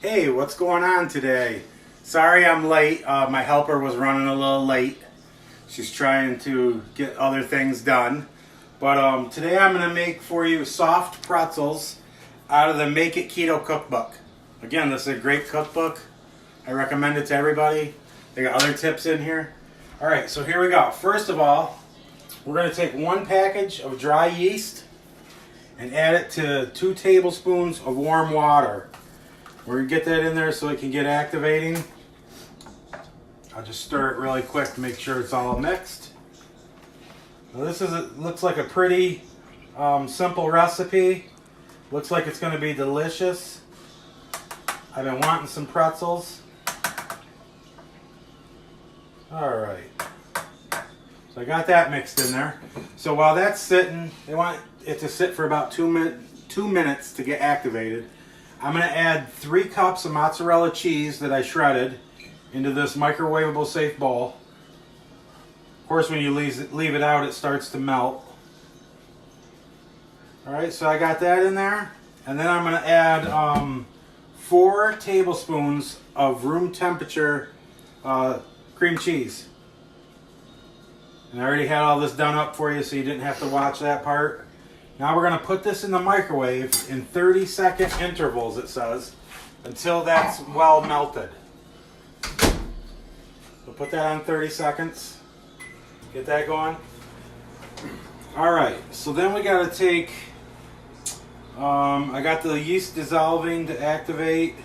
Hey, what's going on today? Sorry I'm late. My helper was running a little late. She's trying to get other things done. But today I'm going to make for you soft pretzels out of the Make It Keto cookbook. Again, this is a great cookbook. I recommend it to everybody. They got other tips in here. Alright, so here we go. First of all, we're going to take 1 package of dry yeast and add it to 2 tablespoons of warm water. We're going to get that in there so it can get activating. I'll just stir it really quick to make sure it's all mixed. Now this looks like a pretty simple recipe. Looks like it's going to be delicious. I've been wanting some pretzels. Alright. So I got that mixed in there. So while that's sitting, they want it to sit for about 2 minutes to get activated. I'm going to add 3 cups of mozzarella cheese that I shredded into this microwavable safe bowl. Of course, when you leave it out, it starts to melt. Alright, so I got that in there. And then I'm going to add 4 tablespoons of room temperature cream cheese. And I already had all this done up for you so you didn't have to watch that part. Now we're going to put this in the microwave in 30-second intervals, it says, until that's well melted. So put that on 30 seconds. Get that going. Alright, so then we got to take, I got the yeast dissolving to activate.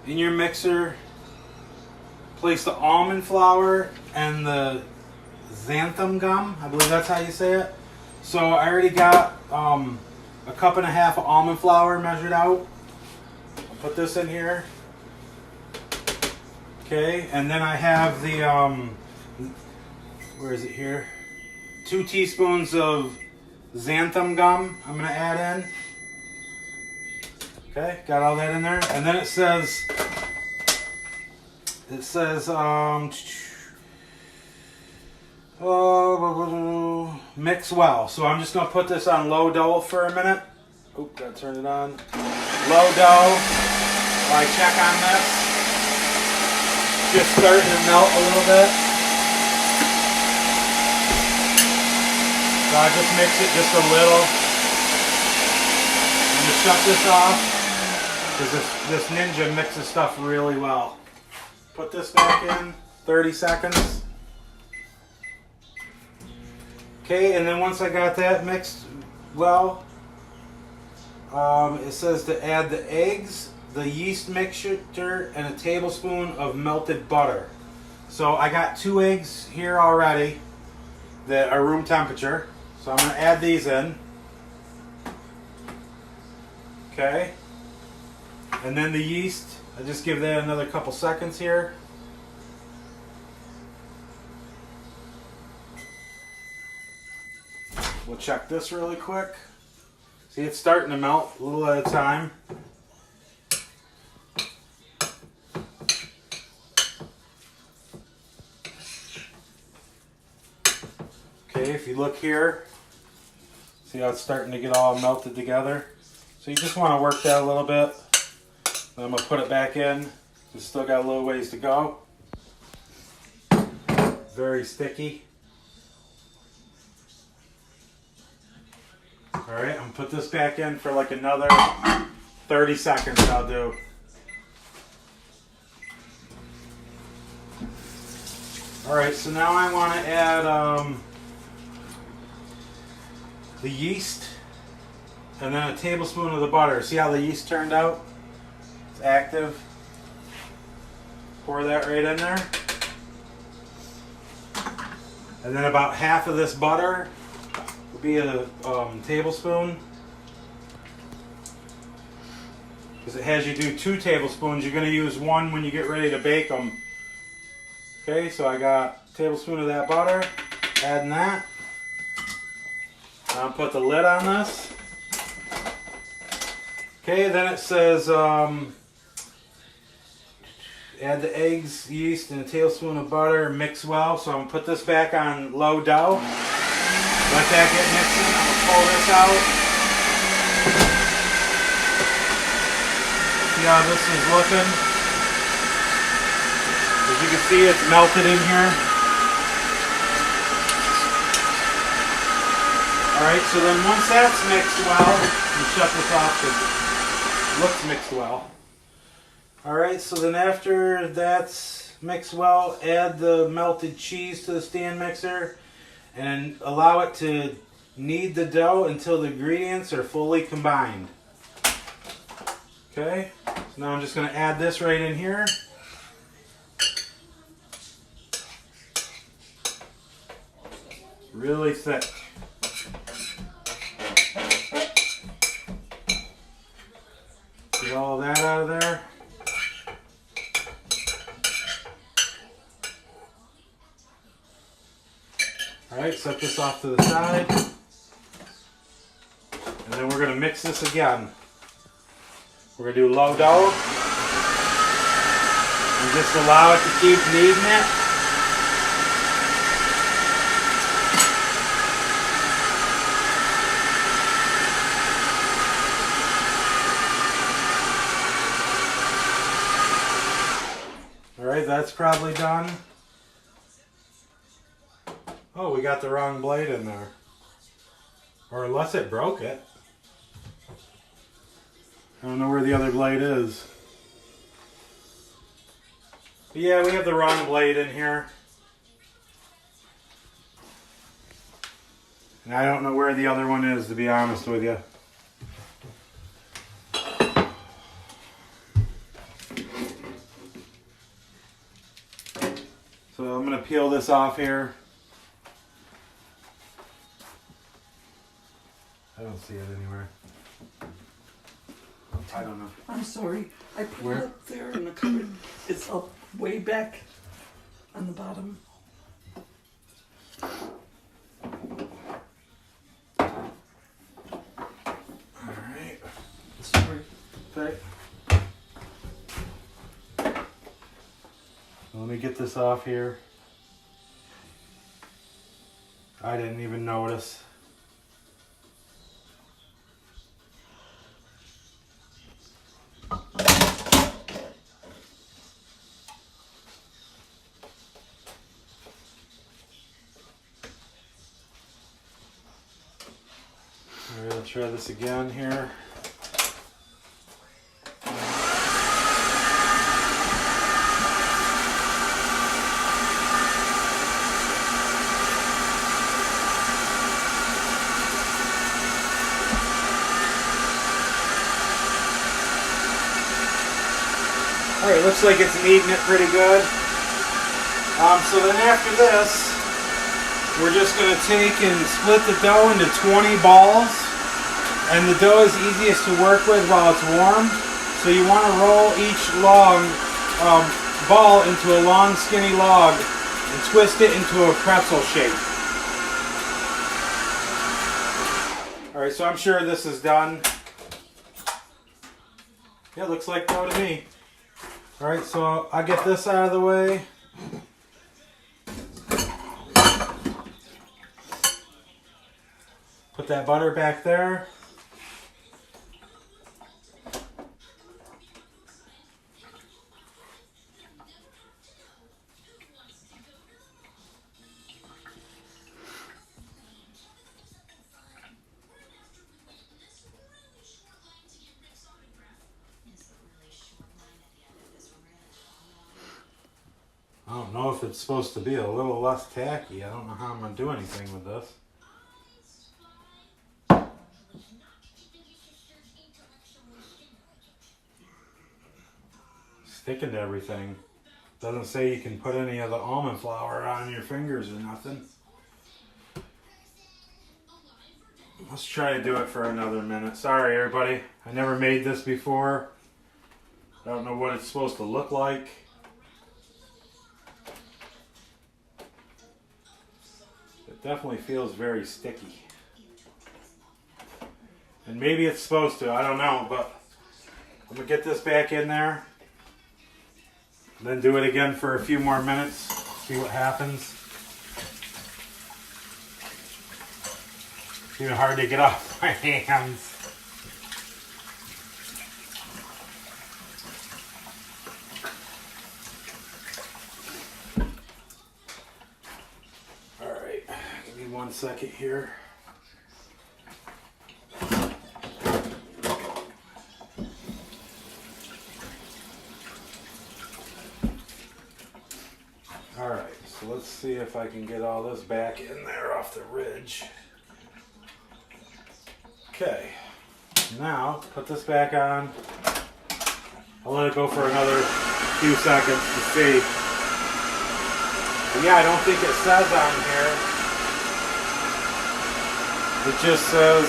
In your mixer, place the almond flour and the xanthan gum. I believe that's how you say it. So I already got a cup and a half of almond flour measured out. I'll put this in here. Okay, and then I have the, where is it here? 2 teaspoons of xanthan gum I'm going to add in. Okay, got all that in there. And then it says mix well. So I'm just going to put this on low dough for a minute. Oop, gotta turn it on. Low dough while I check on this. Just starting to melt a little bit. So I just mix it just a little. I'm going to shut this off because this Ninja mixes stuff really well. Put this back in, 30 seconds. Okay, and then once I got that mixed well, it says to add the eggs, the yeast mixture, and a tablespoon of melted butter. So I got 2 eggs here already that are room temperature. So I'm going to add these in. Okay. And then the yeast, I just give that another couple seconds here. We'll check this really quick. See, it's starting to melt a little at a time. Okay, if you look here, see how it's starting to get all melted together? So you just want to work that a little bit. Then I'm going to put it back in. It's still got a little ways to go. Very sticky. Alright, I'm going to put this back in for like another 30 seconds I'll do. Alright, so now I want to add the yeast and then a tablespoon of the butter. See how the yeast turned out? It's active. Pour that right in there. And then about half of this butter will be a tablespoon. Because it has you do 2 tablespoons. You're going to use 1 when you get ready to bake them. Okay, so I got a tablespoon of that butter. Adding that. I'll put the lid on this. Okay, then it says add the eggs, yeast, and a tablespoon of butter. Mix well. So I'm going to put this back on low dough. Let that get mixing. I'm going to pull this out. See how this is looking? As you can see, it's melted in here. Alright, so then once that's mixed well, you shut this off because it looks mixed well. Alright, so then after that's mixed well, add the melted cheese to the stand mixer and allow it to knead the dough until the ingredients are fully combined. Okay, so now I'm just going to add this right in here. Really thick. Get all that out of there. Alright, set this off to the side. And then we're going to mix this again. We're going to do low dough. And just allow it to keep kneading it. Alright, that's probably done. Oh, we got the wrong blade in there. Or unless it broke it. I don't know where the other blade is. But yeah, we have the wrong blade in here. And I don't know where the other one is, to be honest with you. So I'm going to peel this off here. I don't see it anywhere. I don't know. I'm sorry. I put Where? it up there in the cupboard. It's up way back on the bottom. Alright. Sorry. Okay. Let me get this off here. I didn't even notice. Alright, let's try this again here. Alright, looks like it's kneading it pretty good. So then after this, we're just going to take and split the dough into 20 balls. And the dough is easiest to work with while it's warm. So you want to roll each long ball into a long skinny log and twist it into a pretzel shape. Alright, so I'm sure this is done. Yeah, looks like dough to me. Alright, so I'll get this out of the way. Put that butter back there. I don't know if it's supposed to be a little less tacky. I don't know how I'm going to do anything with this. Sticking to everything. Doesn't say you can put any of the almond flour on your fingers or nothing. Let's try to do it for another minute. Sorry everybody, I never made this before. I don't know what it's supposed to look like. It definitely feels very sticky. And maybe it's supposed to, I don't know, but I'm going to get this back in there. Then do it again for a few more minutes, see what happens. It's even hard to get off my hands. 1 second here. Alright, so let's see if I can get all this back in there off the ridge. Okay, now put this back on. I'll let it go for another few seconds to see. But yeah, I don't think it says on here. It just says,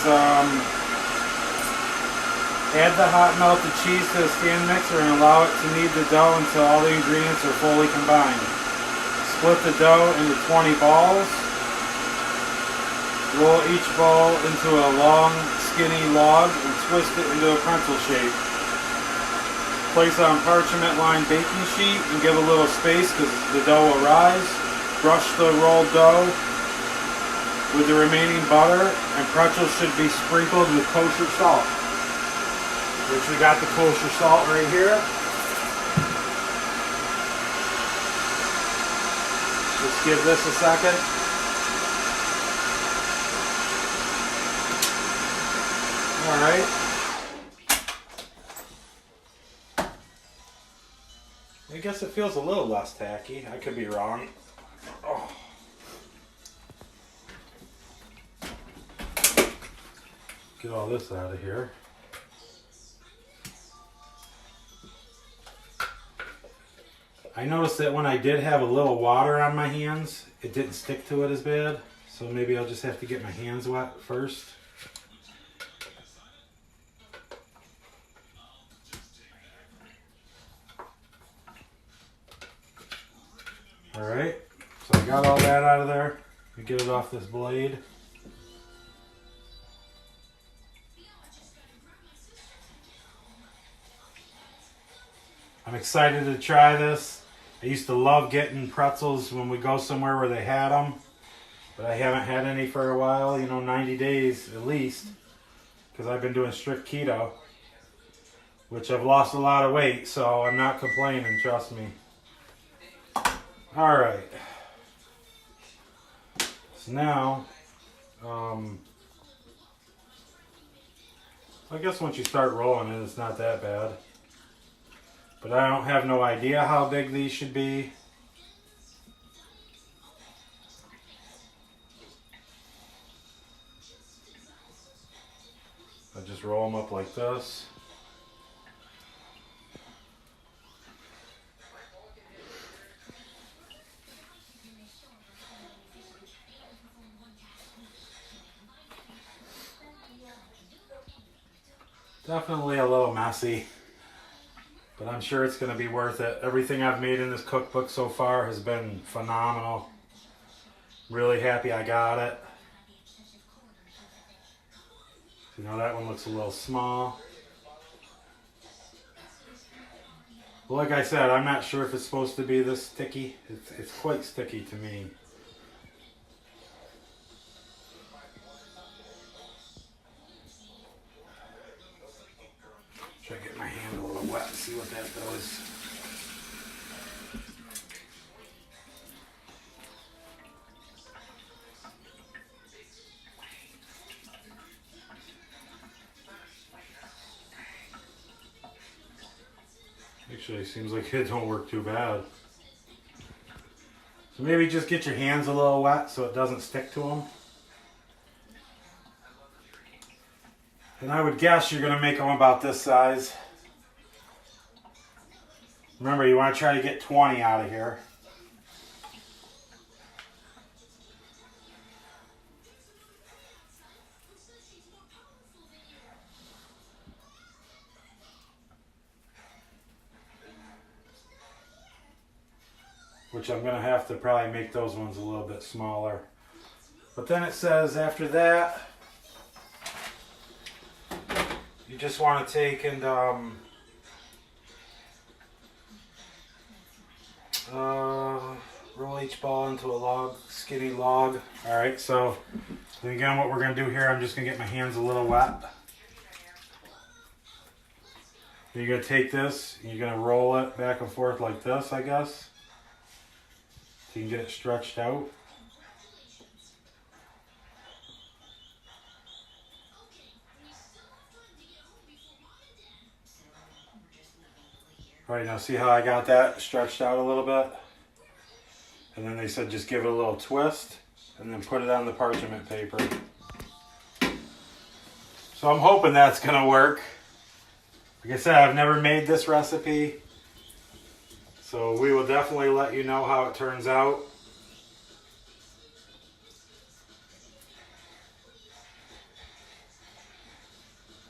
add the hot melted cheese to the stand mixer and allow it to knead the dough until all the ingredients are fully combined. Split the dough into 20 balls. Roll each ball into a long, skinny log and twist it into a pretzel shape. Place on parchment-lined baking sheet and give a little space because the dough will rise. Brush the rolled dough with the remaining butter, and pretzels should be sprinkled with kosher salt. Which we got the kosher salt right here. Just give this a second. Alright. I guess it feels a little less tacky. I could be wrong. Oh. Get all this out of here. I noticed that when I did have a little water on my hands, it didn't stick to it as bad. So maybe I'll just have to get my hands wet first. Alright, so I got all that out of there. Let me get it off this blade. I'm excited to try this. I used to love getting pretzels when we go somewhere where they had them, but I haven't had any for a while, 90 days at least, because I've been doing strict keto, which I've lost a lot of weight, so I'm not complaining, trust me. Alright, so now, I guess once you start rolling it, it's not that bad. But I don't have no idea how big these should be. I just roll them up like this. Definitely a little messy. But I'm sure it's going to be worth it. Everything I've made in this cookbook so far has been phenomenal. Really happy I got it. That one looks a little small. Well, like I said, I'm not sure if it's supposed to be this sticky. It's quite sticky to me. Try to get my hand a little wet and see what that does. Actually, seems like it don't work too bad. So maybe just get your hands a little wet so it doesn't stick to them. And I would guess you're going to make them about this size. Remember, you want to try to get 20 out of here. Which I'm going to have to probably make those ones a little bit smaller. But then it says after that, you just want to take and roll each ball into a log, skinny log. Alright, so again what we're going to do here, I'm just going to get my hands a little wet. You're going to take this, and you're going to roll it back and forth like this, I guess. So you can get it stretched out. All right, now see how I got that stretched out a little bit? And then they said just give it a little twist and then put it on the parchment paper. So I'm hoping that's gonna work. Like I said, I've never made this recipe, so we will definitely let you know how it turns out.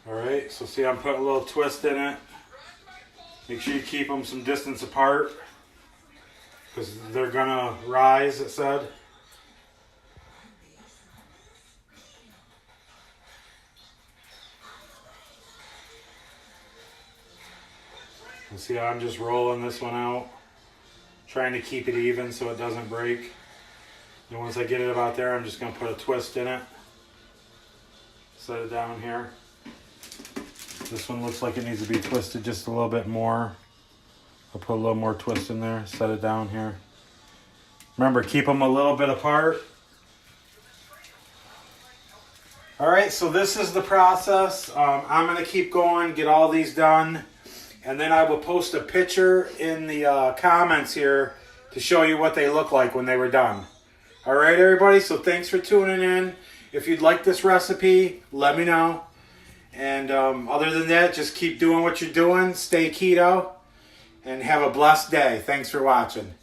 Alright, so see I'm putting a little twist in it. Make sure you keep them some distance apart because they're gonna rise, it said. And see how I'm just rolling this one out, trying to keep it even so it doesn't break. And once I get it about there, I'm just going to put a twist in it. Set it down here. This one looks like it needs to be twisted just a little bit more. I'll put a little more twist in there, set it down here. Remember, keep them a little bit apart. Alright, so this is the process. I'm going to keep going, get all these done. And then I will post a picture in the comments here to show you what they look like when they were done. All right, everybody, so thanks for tuning in. If you'd like this recipe, let me know. And other than that, just keep doing what you're doing. Stay keto and have a blessed day. Thanks for watching.